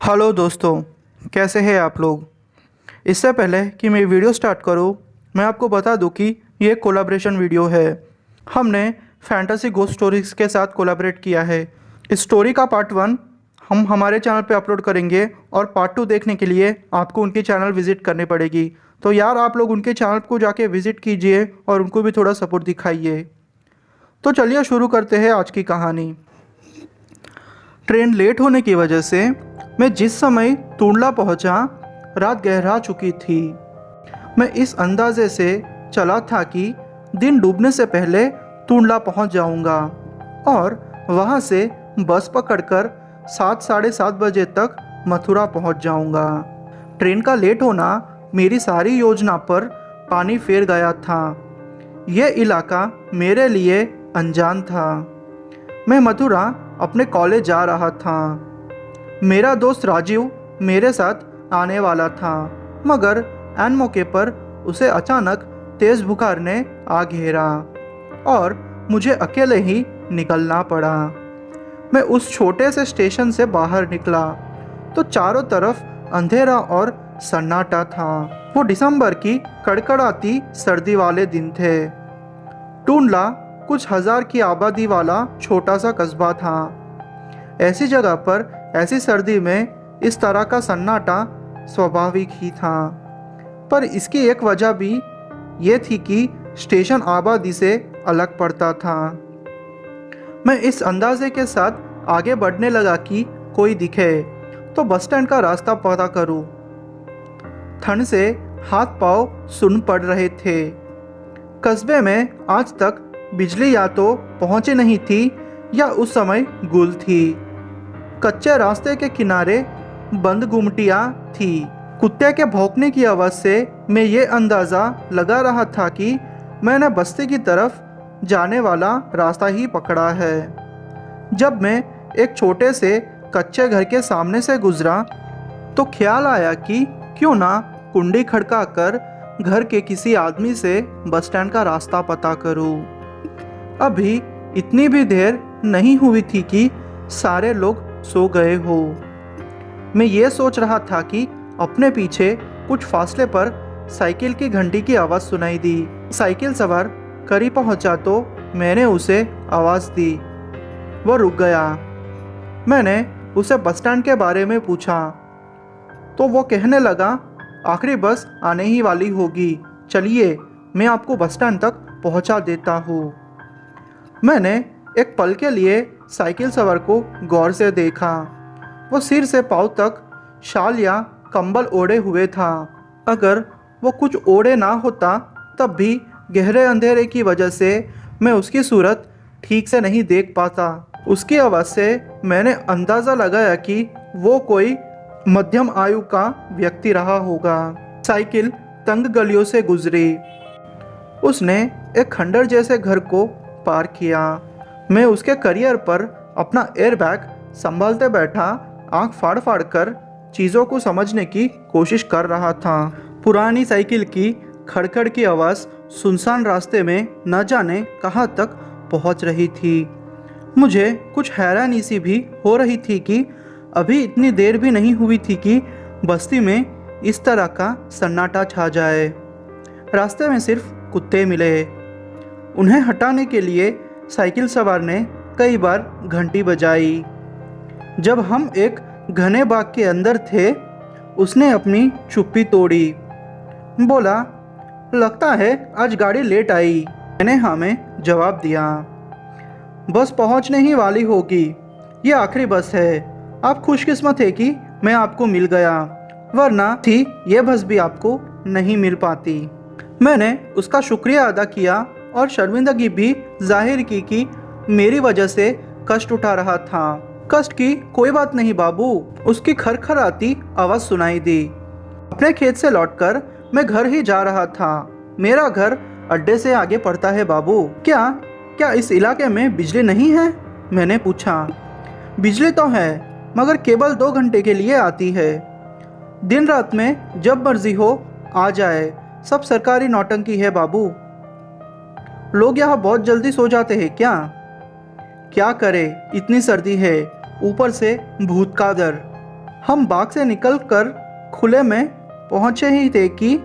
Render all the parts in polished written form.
Hello दोस्तों, कैसे हैं आप लोग। इससे पहले कि मैं वीडियो स्टार्ट करूं, मैं आपको बता दूं कि ये कोलैबोरेशन वीडियो है। हमने फैंटेसी घोस्ट स्टोरीज के साथ कोलैबोरेट किया है। इस स्टोरी का पार्ट 1 हम हमारे चैनल पे अपलोड करेंगे और पार्ट 2 देखने के लिए आपको उनके चैनल विज़िट करनी पड़ेगी। तो यार आप लोग उनके चैनल को जाके विज़िट कीजिए और उनको भी थोड़ा सपोर्ट दिखाइए। तो चलिए शुरू करते हैं आज की कहानी। ट्रेन लेट होने की वजह से मैं जिस समय टूंडला पहुंचा, रात गहरा चुकी थी। मैं इस अंदाजे से चला था कि दिन डूबने से पहले टूंडला पहुंच जाऊंगा और वहां से बस पकड़कर 7 साढ़े 7 बजे तक मथुरा पहुंच जाऊंगा। ट्रेन का लेट होना मेरी सारी योजना पर पानी फेर गया था। यह इलाका मेरे लिए अनजान था। मैं मथुरा अपने कॉलेज जा रहा था। मेरा दोस्त राजीव मेरे साथ आने वाला था, मगर ऐन मौके पर उसे अचानक तेज बुखार ने आ घेरा और मुझे अकेले ही निकलना पड़ा। मैं उस छोटे से स्टेशन से बाहर निकला तो चारों तरफ अंधेरा और सन्नाटा था। वो दिसंबर की कड़कड़ाती सर्दी वाले दिन थे। टूंडला कुछ हजार की आबादी वाला छोटा सा कस्बा था। ऐसी जगह पर ऐसी सर्दी में इस तरह का सन्नाटा स्वाभाविक ही था, पर इसकी एक वजह भी ये थी कि स्टेशन आबादी से अलग पड़ता था। मैं इस अंदाजे के साथ आगे बढ़ने लगा कि कोई दिखे तो बस स्टैंड का रास्ता पता करूं। ठंड से हाथ पांव सुन्न पड़ रहे थे। कस्बे में आज तक बिजली या तो पहुंची नहीं थी या उस समय गुल थी। कच्चे रास्ते के किनारे बंद गुमटियां थी। कुत्ते के भौंकने की आवाज़ से मैं ये अंदाज़ा लगा रहा था कि मैंने बस्ती की तरफ जाने वाला रास्ता ही पकड़ा है। जब मैं एक छोटे से कच्चे घर के सामने से गुजरा तो ख्याल आया कि क्यों ना कुंडी खड़काकर घर के किसी आदमी से बस स्टैंड का रास्ता पता करूं। अभी इतनी भी देर नहीं हुई थी कि सारे लोग सो गए हो। मैं ये सोच रहा था कि अपने पीछे कुछ फासले पर साइकिल की घंटी की आवाज़ सुनाई दी। साइकिल सवार करीब पहुंचा तो मैंने उसे आवाज़ दी। वो रुक गया। मैंने उसे बस स्टैंड के बारे में पूछा तो वो कहने लगा, आखिरी बस आने ही वाली होगी, चलिए मैं आपको बस स्टैंड तक पहुंचा देता हूँ। मैंने एक पल के लिए साइकिल सवार को गौर से देखा। वो सिर से पांव तक शाल या कंबल ओढ़े हुए था। अगर वो कुछ ओढ़े ना होता तब भी गहरे अंधेरे की वजह से मैं उसकी सूरत ठीक से नहीं देख पाता। उसकी आवाज़ से मैंने अंदाज़ा लगाया कि वो कोई मध्यम आयु का व्यक्ति रहा होगा। साइकिल तंग गलियों से गुजरी। उसने एक खंडर जैसे घर को पार किया। मैं उसके करियर पर अपना एयरबैग संभालते बैठा, आंख फाड़ फाड़ कर चीज़ों को समझने की कोशिश कर रहा था। पुरानी साइकिल की खड़खड़ की आवाज़ सुनसान रास्ते में न जाने कहाँ तक पहुँच रही थी। मुझे कुछ हैरानी सी भी हो रही थी कि अभी इतनी देर भी नहीं हुई थी कि बस्ती में इस तरह का सन्नाटा छा जाए। रास्ते में सिर्फ कुत्ते मिले। उन्हें हटाने के लिए साइकिल सवार ने कई बार घंटी बजाई। जब हम एक घने बाग के अंदर थे, उसने अपनी चुप्पी तोड़ी। बोला, लगता है आज गाड़ी लेट आई। मैंने हाँ में जवाब दिया। बस पहुंचने ही वाली होगी, ये आखिरी बस है। आप खुशकिस्मत है कि मैं आपको मिल गया, वरना थी ये बस भी आपको नहीं मिल पाती। मैंने उसका शुक्रिया अदा किया और शर्मिंदगी भी जाहिर की कि मेरी वजह से कष्ट उठा रहा था। कष्ट की कोई बात नहीं बाबू, उसकी खरखराती आवाज़ सुनाई दी। अपने खेत से लौटकर मैं घर ही जा रहा था। मेरा घर अड्डे से आगे पड़ता है बाबू। क्या इस इलाके में बिजली नहीं है? मैंने पूछा। बिजली तो है, मगर केवल 2 घंटे के लिए आती है। दिन रात में जब मर्जी हो आ जाए। सब सरकारी नौटंकी है बाबू। लोग यहाँ बहुत जल्दी सो जाते हैं क्या करे, इतनी सर्दी है, ऊपर से भूत का डर। हम बाग से निकलकर खुले में पहुंचे ही थे कि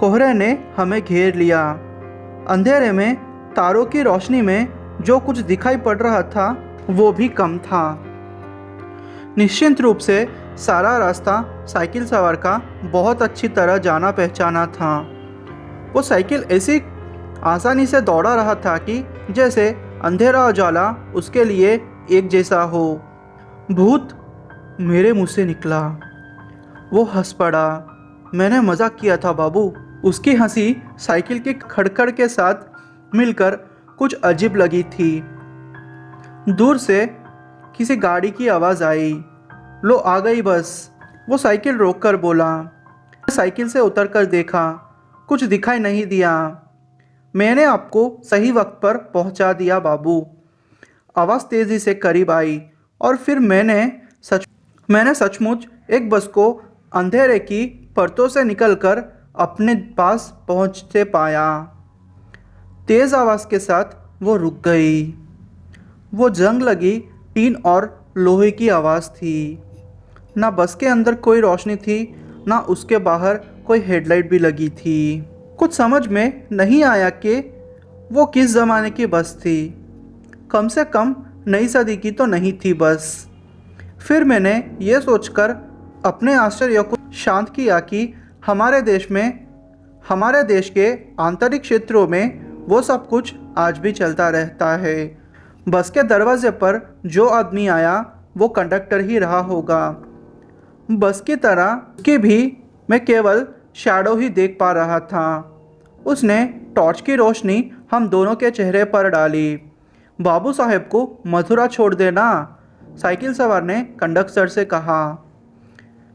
कोहरे ने हमें घेर लिया। अंधेरे में तारों की रोशनी में जो कुछ दिखाई पड़ रहा था वो भी कम था। निश्चिंत रूप से सारा रास्ता साइकिल सवार का बहुत अच्छी तरह जाना पहचाना था। वो साइकिल ऐसी आसानी से दौड़ा रहा था कि जैसे अंधेरा उजाला उसके लिए एक जैसा हो। भूत मेरे मुंह से निकला। वो हंस पड़ा। मैंने मजाक किया था बाबू। उसकी हंसी साइकिल के खड़खड़ के साथ मिलकर कुछ अजीब लगी थी। दूर से किसी गाड़ी की आवाज़ आई। लो आ गई बस। वो साइकिल रोककर बोला। साइकिल से उतरकर देखा, कुछ दिखाई नहीं दिया। मैंने आपको सही वक्त पर पहुंचा दिया बाबू। आवाज़ तेज़ी से करीब आई और फिर मैंने सचमुच एक बस को अंधेरे की परतों से निकलकर अपने पास पहुंचते पाया। तेज़ आवाज़ के साथ वो रुक गई। वो जंग लगी टीन और लोहे की आवाज़ थी। ना बस के अंदर कोई रोशनी थी, ना उसके बाहर कोई हेडलाइट भी लगी थी। कुछ समझ में नहीं आया कि वो किस ज़माने की बस थी। कम से कम नई सदी की तो नहीं थी बस। फिर मैंने ये सोचकर अपने आश्चर्य को शांत किया कि हमारे देश के आंतरिक क्षेत्रों में वो सब कुछ आज भी चलता रहता है। बस के दरवाजे पर जो आदमी आया वो कंडक्टर ही रहा होगा। बस की तरह उसकी भी मैं केवल शैडो ही देख पा रहा था। उसने टॉर्च की रोशनी हम दोनों के चेहरे पर डाली। बाबू साहब को मथुरा छोड़ देना, साइकिल सवार ने कंडक्टर से कहा।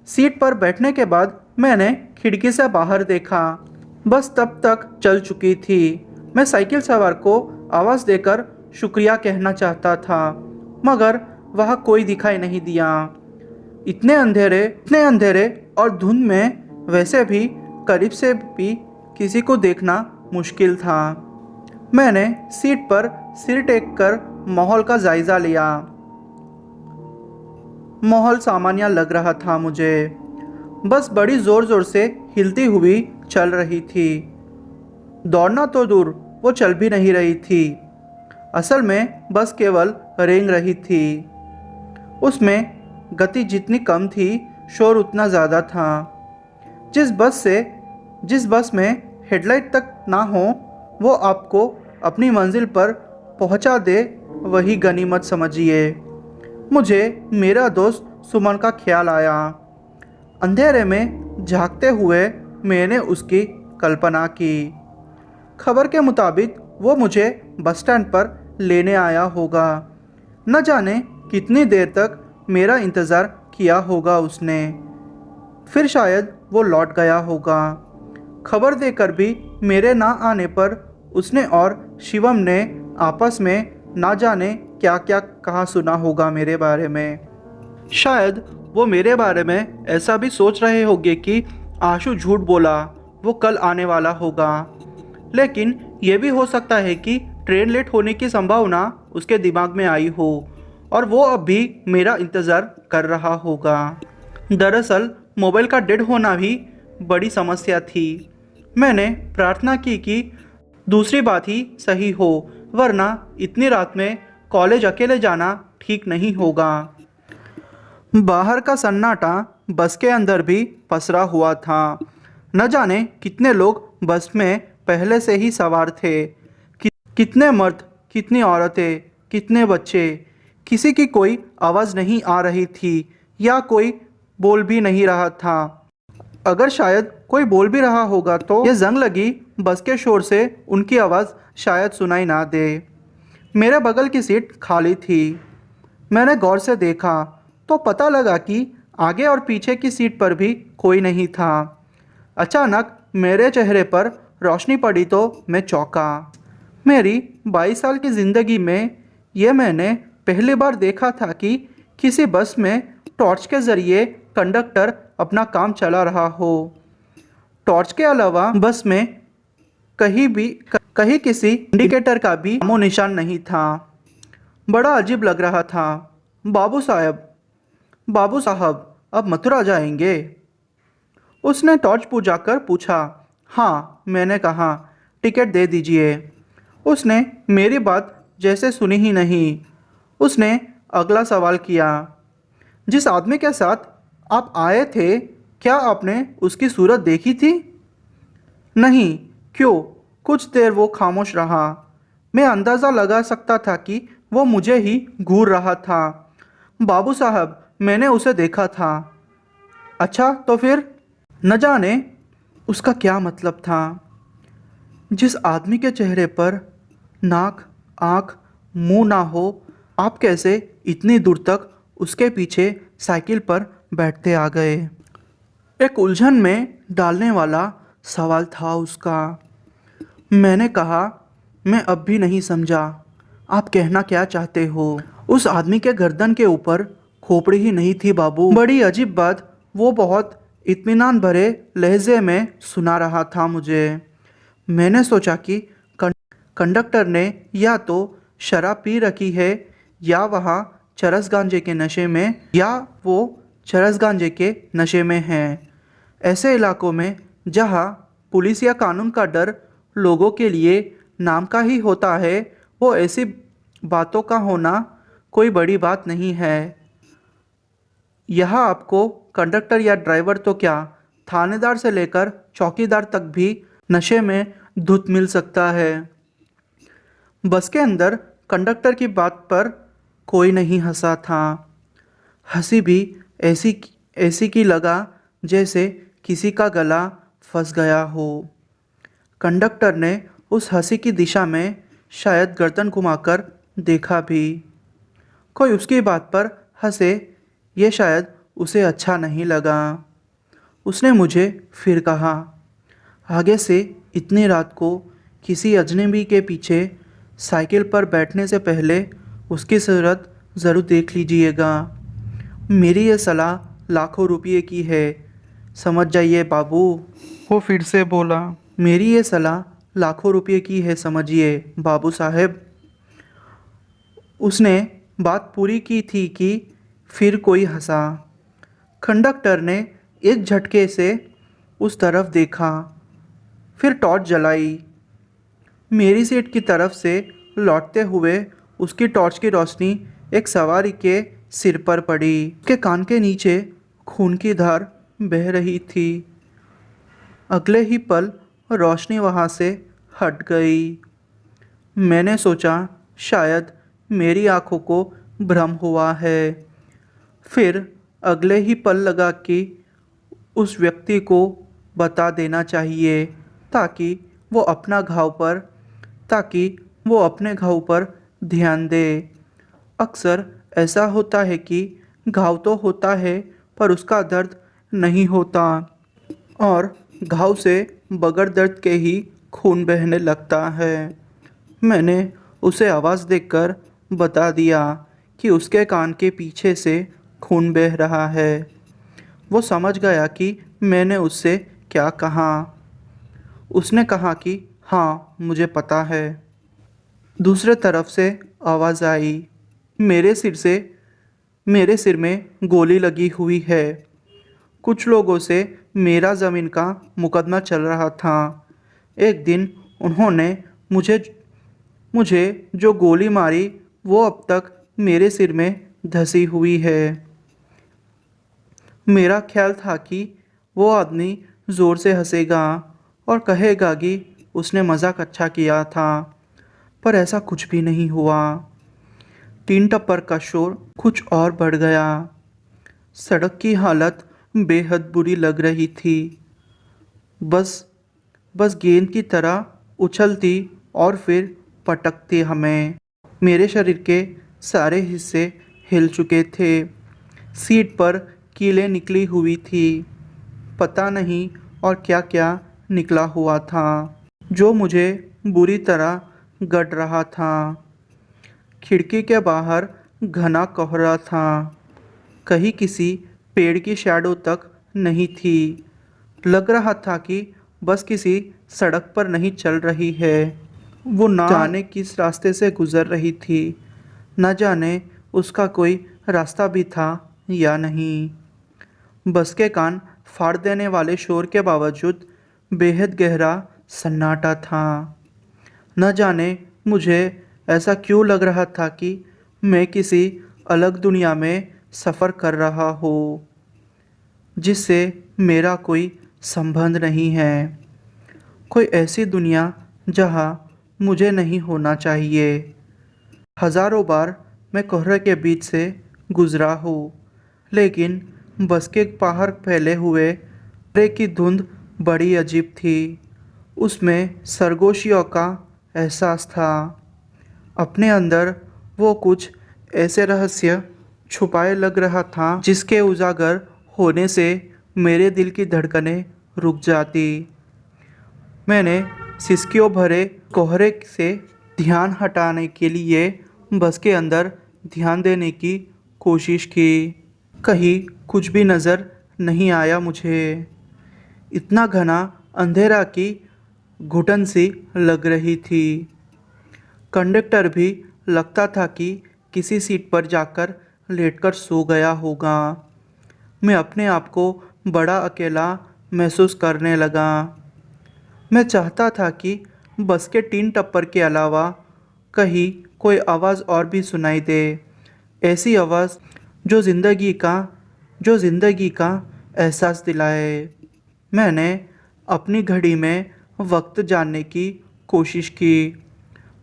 सीट पर बैठने के बाद मैंने खिड़की से बाहर देखा। बस तब तक चल चुकी थी। मैं साइकिल सवार को आवाज़ देकर शुक्रिया कहना चाहता था, मगर वह कोई दिखाई नहीं दिया। इतने अंधेरे और धुंध में वैसे भी करीब से भी किसी को देखना मुश्किल था। मैंने सीट पर सिर टेक कर माहौल का जायज़ा लिया। माहौल सामान्य लग रहा था मुझे। बस बड़ी ज़ोर ज़ोर से हिलती हुई चल रही थी। दौड़ना तो दूर, वो चल भी नहीं रही थी। असल में बस केवल रेंग रही थी। उसमें गति जितनी कम थी, शोर उतना ज़्यादा था। जिस बस में हेडलाइट तक ना हो वो आपको अपनी मंजिल पर पहुंचा दे, वही गनीमत समझिए। मुझे मेरा दोस्त सुमन का ख्याल आया। अंधेरे में झांकते हुए मैंने उसकी कल्पना की। खबर के मुताबिक वो मुझे बस स्टैंड पर लेने आया होगा। न जाने कितनी देर तक मेरा इंतज़ार किया होगा उसने। फिर शायद वो लौट गया होगा। खबर देकर भी मेरे ना आने पर उसने और शिवम ने आपस में ना जाने क्या क्या कहा सुना होगा मेरे बारे में। शायद वो मेरे बारे में ऐसा भी सोच रहे होंगे कि आशु झूठ बोला, वो कल आने वाला होगा। लेकिन ये भी हो सकता है कि ट्रेन लेट होने की संभावना उसके दिमाग में आई हो और वो अब भी मेरा इंतज़ार कर रहा होगा। दरअसल मोबाइल का डेड होना भी बड़ी समस्या थी। मैंने प्रार्थना की कि दूसरी बात ही सही हो, वरना इतनी रात में कॉलेज अकेले जाना ठीक नहीं होगा। बाहर का सन्नाटा बस के अंदर भी पसरा हुआ था। न जाने कितने लोग बस में पहले से ही सवार थे। कितने मर्द, कितनी औरतें, कितने बच्चे। किसी की कोई आवाज़ नहीं आ रही थी या कोई बोल भी नहीं रहा था। अगर शायद कोई बोल भी रहा होगा तो ये जंग लगी बस के शोर से उनकी आवाज़ शायद सुनाई ना दे। मेरे बगल की सीट खाली थी। मैंने गौर से देखा तो पता लगा कि आगे और पीछे की सीट पर भी कोई नहीं था। अचानक मेरे चेहरे पर रोशनी पड़ी तो मैं चौंका। मेरी 22 साल की ज़िंदगी में ये मैंने पहली बार देखा था कि किसी बस में टॉर्च के ज़रिए कंडक्टर अपना काम चला रहा हो। टॉर्च के अलावा बस में कहीं किसी इंडिकेटर का भी नामो निशान नहीं था। बड़ा अजीब लग रहा था। बाबू साहब, अब मथुरा जाएंगे? उसने टॉर्च बुझाकर पूछा। हाँ, मैंने कहा, टिकट दे दीजिए। उसने मेरी बात जैसे सुनी ही नहीं। उसने अगला सवाल किया। जिस आदमी के साथ आप आए थे, क्या आपने उसकी सूरत देखी थी? नहीं। क्यों? कुछ देर वो खामोश रहा। मैं अंदाज़ा लगा सकता था कि वो मुझे ही घूर रहा था। बाबू साहब, मैंने उसे देखा था। अच्छा, तो फिर? न जाने उसका क्या मतलब था। जिस आदमी के चेहरे पर नाक, आँख, मुंह ना हो, आप कैसे इतनी दूर तक उसके पीछे साइकिल पर बैठते आ गए? एक उलझन में डालने वाला सवाल था उसका। मैंने कहा, मैं अब भी नहीं समझा। आप कहना क्या चाहते हो? उस आदमी के गर्दन के ऊपर खोपड़ी ही नहीं थी बाबू। बड़ी अजीब बात वो बहुत इत्मीनान भरे लहजे में सुना रहा था मुझे। मैंने सोचा कि कंडक्टर ने या तो शराब पी रखी है, या वहाँ चरस गांजे के नशे में, या वो चरस गांजे के नशे में है। ऐसे इलाकों में जहाँ पुलिस या कानून का डर लोगों के लिए नाम का ही होता है, वो ऐसी बातों का होना कोई बड़ी बात नहीं है। यहाँ आपको कंडक्टर या ड्राइवर तो क्या, थानेदार से लेकर चौकीदार तक भी नशे में धुत मिल सकता है। बस के अंदर कंडक्टर की बात पर कोई नहीं हंसा था। हंसी भी ऐसी ऐसी की लगा जैसे किसी का गला फंस गया हो। कंडक्टर ने उस हंसी की दिशा में शायद गर्दन घुमाकर देखा भी। कोई उसकी बात पर हंसे, ये शायद उसे अच्छा नहीं लगा। उसने मुझे फिर कहा, आगे से इतनी रात को किसी अजनबी के पीछे साइकिल पर बैठने से पहले उसकी सूरत ज़रूर देख लीजिएगा। मेरी ये सलाह लाखों रुपये की है, समझ जाइए बाबू। वो फिर से बोला। मेरी ये सलाह लाखों रुपये की है, समझिए बाबू साहब। उसने बात पूरी की थी कि फिर कोई हंसा। कंडक्टर ने एक झटके से उस तरफ देखा, फिर टॉर्च जलाई। मेरी सीट की तरफ से लौटते हुए उसकी टॉर्च की रोशनी एक सवारी के सिर पर पड़ी। उसके कान के नीचे खून की धार बह रही थी। अगले ही पल रोशनी वहाँ से हट गई। मैंने सोचा शायद मेरी आंखों को भ्रम हुआ है। फिर अगले ही पल लगा कि उस व्यक्ति को बता देना चाहिए, ताकि वो अपने घाव पर ध्यान दे। अक्सर ऐसा होता है कि घाव तो होता है पर उसका दर्द नहीं होता, और घाव से बगैर दर्द के ही खून बहने लगता है। मैंने उसे आवाज़ देकर बता दिया कि उसके कान के पीछे से खून बह रहा है। वो समझ गया कि मैंने उससे क्या कहा। उसने कहा कि हाँ, मुझे पता है। दूसरे तरफ से आवाज़ आई, मेरे सिर में गोली लगी हुई है। कुछ लोगों से मेरा ज़मीन का मुकदमा चल रहा था। एक दिन उन्होंने मुझे जो गोली मारी वो अब तक मेरे सिर में धंसी हुई है। मेरा ख्याल था कि वो आदमी ज़ोर से हंसेगा और कहेगा कि उसने मजाक अच्छा किया था, पर ऐसा कुछ भी नहीं हुआ। तीन टप्पर का शोर कुछ और बढ़ गया। सड़क की हालत बेहद बुरी लग रही थी। बस गेंद की तरह उछलती और फिर पटकती हमें। मेरे शरीर के सारे हिस्से हिल चुके थे। सीट पर कीलें निकली हुई थी। पता नहीं और क्या क्या निकला हुआ था, जो मुझे बुरी तरह गड़ रहा था। खिड़की के बाहर घना कोहरा था। कहीं किसी पेड़ की शैडो तक नहीं थी। लग रहा था कि बस किसी सड़क पर नहीं चल रही है। वो ना जाने किस रास्ते से गुजर रही थी, न जाने उसका कोई रास्ता भी था या नहीं। बस के कान फाड़ देने वाले शोर के बावजूद बेहद गहरा सन्नाटा था। न जाने मुझे ऐसा क्यों लग रहा था कि मैं किसी अलग दुनिया में सफ़र कर रहा हूँ, जिससे मेरा कोई संबंध नहीं है। कोई ऐसी दुनिया जहाँ मुझे नहीं होना चाहिए। हज़ारों बार मैं कोहरे के बीच से गुज़रा हूँ, लेकिन बस के बाहर फैले हुए कोहरे की धुंध बड़ी अजीब थी। उसमें सरगोशियों का एहसास था। अपने अंदर वो कुछ ऐसे रहस्य छुपाए लग रहा था जिसके उजागर होने से मेरे दिल की धड़कनें रुक जाती। मैंने सिसकियों भरे कोहरे से ध्यान हटाने के लिए बस के अंदर ध्यान देने की कोशिश की। कहीं कुछ भी नज़र नहीं आया मुझे। इतना घना अंधेरा की घुटन सी लग रही थी। कंडक्टर भी लगता था कि किसी सीट पर जाकर लेटकर सो गया होगा। मैं अपने आप को बड़ा अकेला महसूस करने लगा। मैं चाहता था कि बस के 3 टप्पर के अलावा कहीं कोई आवाज़ और भी सुनाई दे। ऐसी आवाज़ जो ज़िंदगी का एहसास दिलाए। मैंने अपनी घड़ी में वक्त जानने की कोशिश की।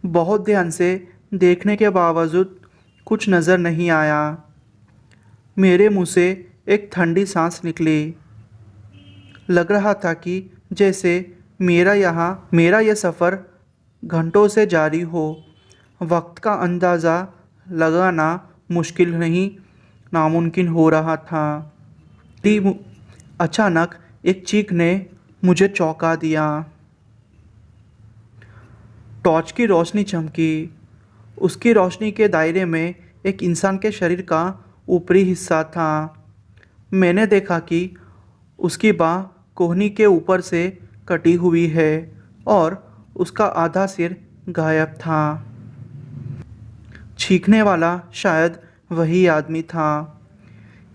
बहुत ध्यान से देखने के बावजूद कुछ नज़र नहीं आया। मेरे मुंह से एक ठंडी सांस निकली। लग रहा था कि जैसे मेरा यह सफ़र घंटों से जारी हो। वक्त का अंदाज़ा लगाना मुश्किल नहीं, नामुमकिन हो रहा था। अचानक एक चीख ने मुझे चौंका दिया। टॉर्च की रोशनी चमकी। उसकी रोशनी के दायरे में एक इंसान के शरीर का ऊपरी हिस्सा था। मैंने देखा कि उसकी बाँह कोहनी के ऊपर से कटी हुई है और उसका आधा सिर गायब था। चीखने वाला शायद वही आदमी था।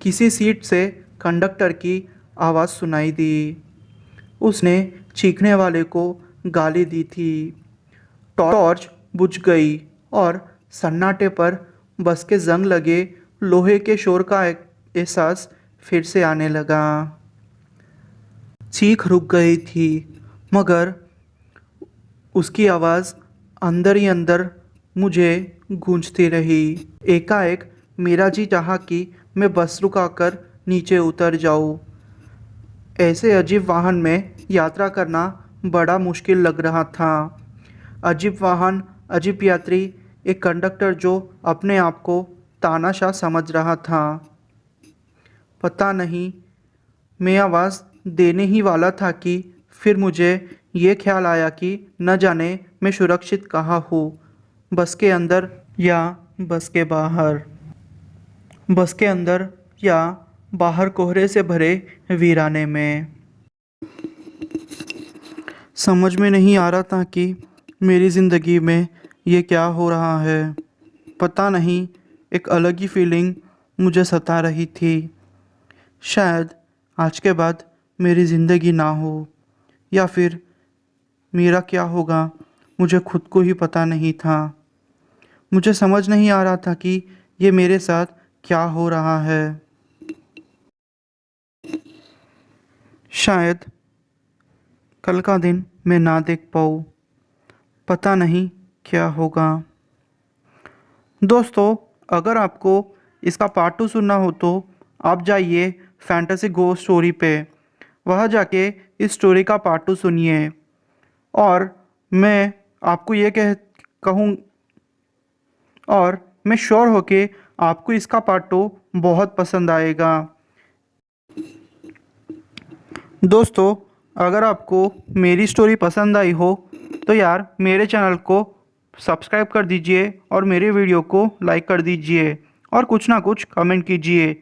किसी सीट से कंडक्टर की आवाज़ सुनाई दी। उसने चीखने वाले को गाली दी थी। टॉर्च बुझ गई और सन्नाटे पर बस के जंग लगे लोहे के शोर का एहसास फिर से आने लगा। चीख रुक गई थी, मगर उसकी आवाज़ अंदर ही अंदर मुझे गूंजती रही। एकाएक मेरा जी चाहा कि मैं बस रुकाकर नीचे उतर जाऊं। ऐसे अजीब वाहन में यात्रा करना बड़ा मुश्किल लग रहा था। अजीब वाहन, अजीब यात्री, एक कंडक्टर जो अपने आप को तानाशाह समझ रहा था। पता नहीं, मैं आवाज़ देने ही वाला था कि फिर मुझे ये ख्याल आया कि न जाने मैं सुरक्षित कहाँ हूँ, बस के अंदर या बस के बाहर। बस के अंदर या बाहर कोहरे से भरे वीराने में। समझ में नहीं आ रहा था कि मेरी ज़िंदगी में ये क्या हो रहा है। पता नहीं, एक अलग ही फीलिंग मुझे सता रही थी। शायद आज के बाद मेरी ज़िंदगी ना हो, या फिर मेरा क्या होगा मुझे खुद को ही पता नहीं था। मुझे समझ नहीं आ रहा था कि ये मेरे साथ क्या हो रहा है। शायद कल का दिन मैं ना देख पाऊँ। पता नहीं क्या होगा। दोस्तों, अगर आपको इसका पार्ट 2 सुनना हो तो आप जाइए फैंटेसी घोस्ट स्टोरी पे। वहाँ जाके इस स्टोरी का पार्ट 2 सुनिए। और मैं आपको ये कहूँ और मैं श्योर हो कि आपको इसका पार्ट 2 बहुत पसंद आएगा। दोस्तों, अगर आपको मेरी स्टोरी पसंद आई हो तो यार मेरे चैनल को सब्सक्राइब कर दीजिए और मेरे वीडियो को लाइक कर दीजिए और कुछ ना कुछ कमेंट कीजिए।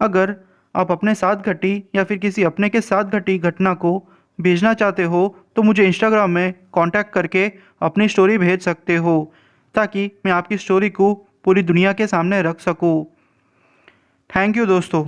अगर आप अपने साथ घटी या फिर किसी अपने के साथ घटी घटना को भेजना चाहते हो तो मुझे इंस्टाग्राम में कांटेक्ट करके अपनी स्टोरी भेज सकते हो, ताकि मैं आपकी स्टोरी को पूरी दुनिया के सामने रख सकूं। थैंक यू दोस्तों।